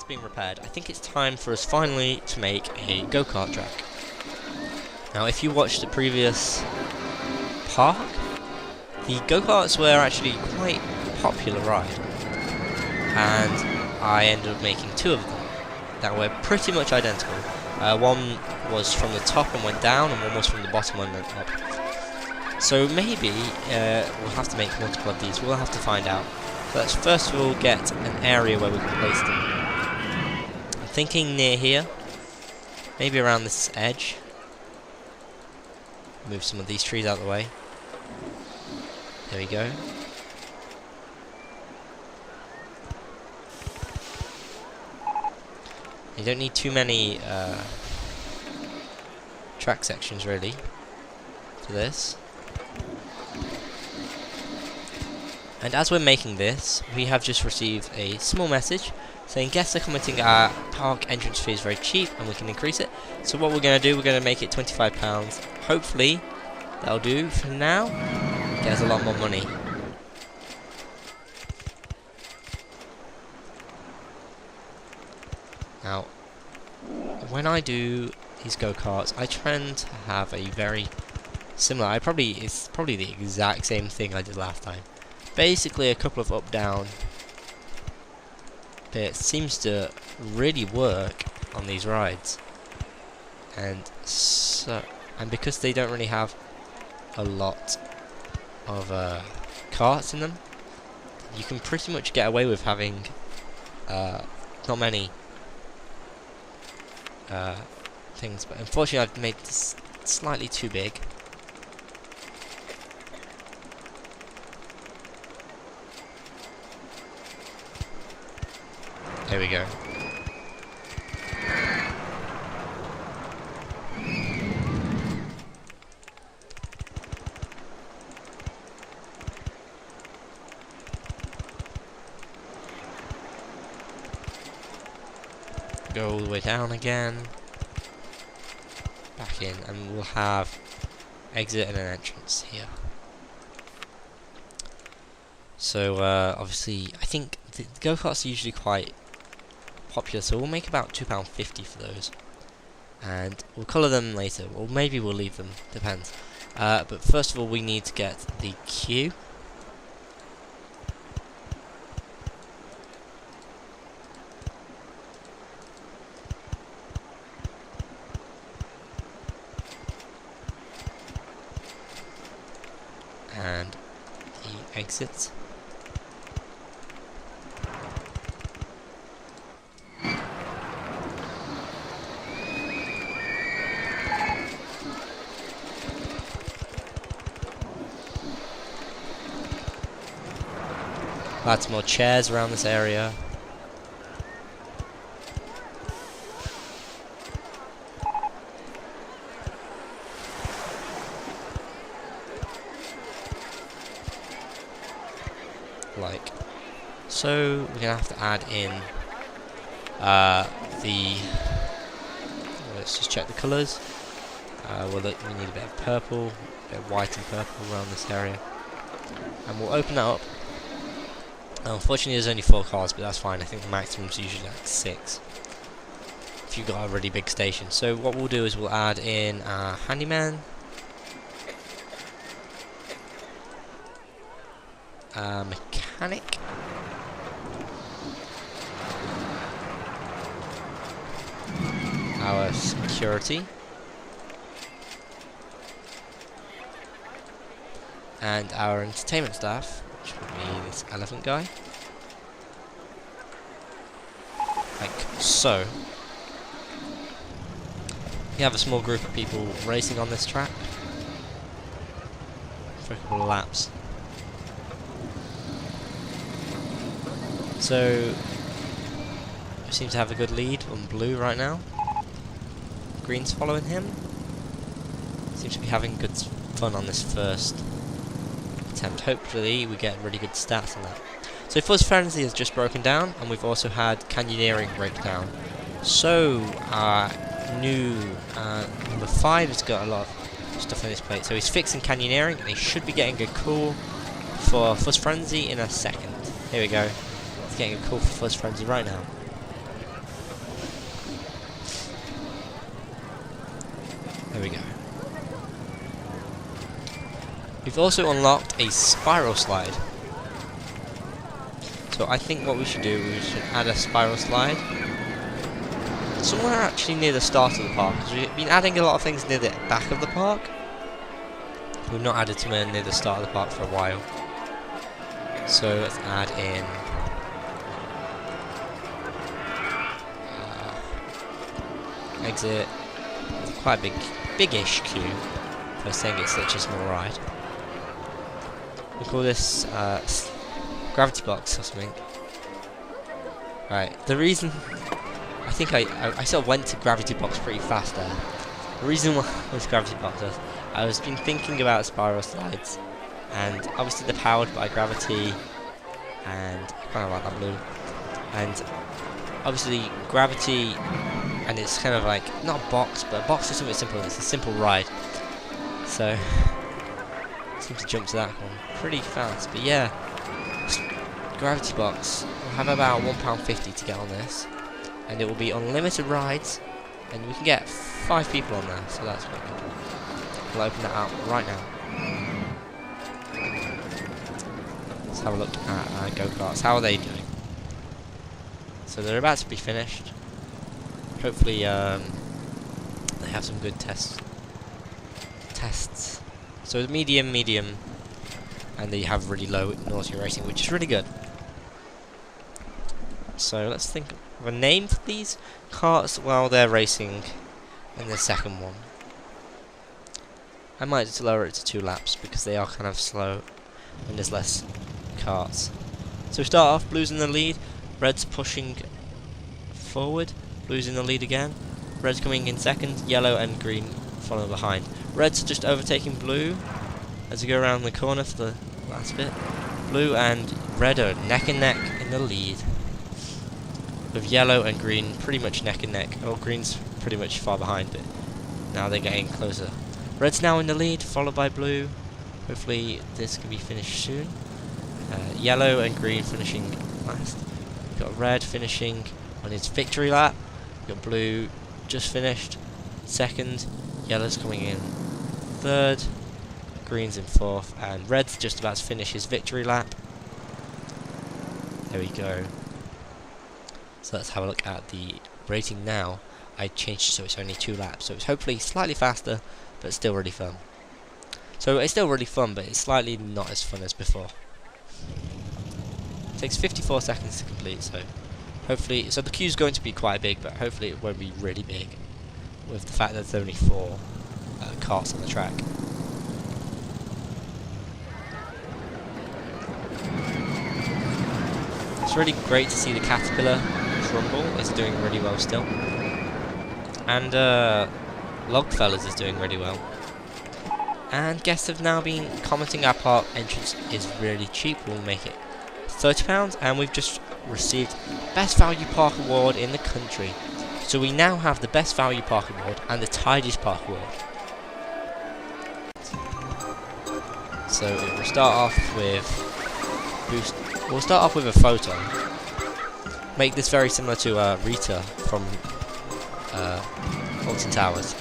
being repaired, I think it's time for us finally to make a go-kart track. Now, if you watched the previous park, the go-karts were actually quite a popular ride, and I ended up making 2 of them that were pretty much identical. One was from the top and went down, and one was from the bottom and went up. So maybe we'll have to make multiple of these. We'll have to find out. So let's first of all get an area where we can place them. I'm thinking near here, maybe around this edge. Move some of these trees out of the way. There we go. You don't need too many track sections really for this. And as we're making this, we have just received a small message saying guests are commenting our park entrance fee is very cheap and we can increase it. So what we're going to do, we're going to make it £25. Hopefully that'll do for now. Get us a lot more money. Now, when I do these go-karts, I tend to have a very similar, it's probably the exact same thing I did last time. Basically a couple of up-down bits seems to really work on these rides. And because they don't really have a lot of carts in them, you can pretty much get away with having not many things, but unfortunately I've made this slightly too big. There we go. Go all the way down again. Back in, and we'll have exit and an entrance here. So obviously I think the go-karts are usually quite popular, so we'll make about £2.50 for those, and we'll colour them later, or maybe we'll leave them, depends. But first of all we need to get the queue. And the exits. Add some more chairs around this area. Like so. We're gonna have to add in let's just check the colours. We need a bit of purple, a bit of white and purple around this area, and we'll open that up. Unfortunately there's only 4 cars, but that's fine. I think the maximum is usually like 6 if you've got a really big station. So what we'll do is we'll add in our handyman, mechanic, our security, and our entertainment staff, which would be this elephant guy, like so. You have a small group of people racing on this track for a couple of laps. So we seem to have a good lead on blue right now. Green's following him. Seems to be having good fun on this first attempt. Hopefully we get really good stats on that. So Fuzz Frenzy has just broken down, and we've also had Canyoneering break down. So our new number 5 has got a lot of stuff on his plate. So he's fixing Canyoneering, and he should be getting a call for Fuzz Frenzy in a second. Here we go. He's getting a call for Fuzz Frenzy right now. There we go. We've also unlocked a spiral slide. So I think what we should do, we should add a spiral slide somewhere actually near the start of the park, because we've been adding a lot of things near the back of the park. We've not added somewhere near the start of the park for a while. So let's add in exit. Quite a big-ish queue for saying it's such a small ride. We call this gravity box or something. Right, the reason I think I sort of went to gravity box pretty fast there. The reason why I was gravity box was I was been thinking about spiral slides, and obviously they're powered by gravity, and I kind of like that blue. And obviously gravity, and it's kind of like not a box, but a box is something simple. It's a simple ride, so I seem to jump to that one pretty fast. But yeah, gravity box. We'll have about £1.50 to get on this, and it will be unlimited rides, and we can get 5 people on there, so that's quite good. We'll open that up right now. Let's have a look at our go-karts. How are they doing? So they're about to be finished. Hopefully they have some good tests. So the medium, and they have really low naughty rating, which is really good. So let's think of a name for these carts while they're racing in the second one. I might just lower it to 2 laps because they are kind of slow when there's less carts. So we start off, blue's in the lead, red's pushing forward, blue's in the lead again, red's coming in second, yellow and green following behind. Red's just overtaking blue as we go around the corner for the last bit. Blue and red are neck and neck in the lead, with yellow and green pretty much neck and neck. Oh, green's pretty much far behind, but now they're getting closer. Red's now in the lead, followed by blue. Hopefully this can be finished soon. Yellow and green finishing last. We've got red finishing on his victory lap. We've got blue just finished second. Yellow's coming in third. Green's in fourth, and red's just about to finish his victory lap. There we go. So let's have a look at the rating now. I changed it so it's only 2 laps, so it's hopefully slightly faster, but still really fun. So it's still really fun, but it's slightly not as fun as before. It takes 54 seconds to complete, so hopefully, so the queue's going to be quite big, but hopefully it won't be really big, with the fact that there's only 4 carts on the track. It's really great to see the Caterpillar Crumble is doing really well still. And Logfellas is doing really well. And guests have now been commenting our park entrance is really cheap. We'll make it £30, and we've just received Best Value Park Award in the country. So we now have the Best Value Park Award and the Tidiest Park Award. So we'll start off with we'll start off with a photo. Make this very similar to Rita from Alton Towers.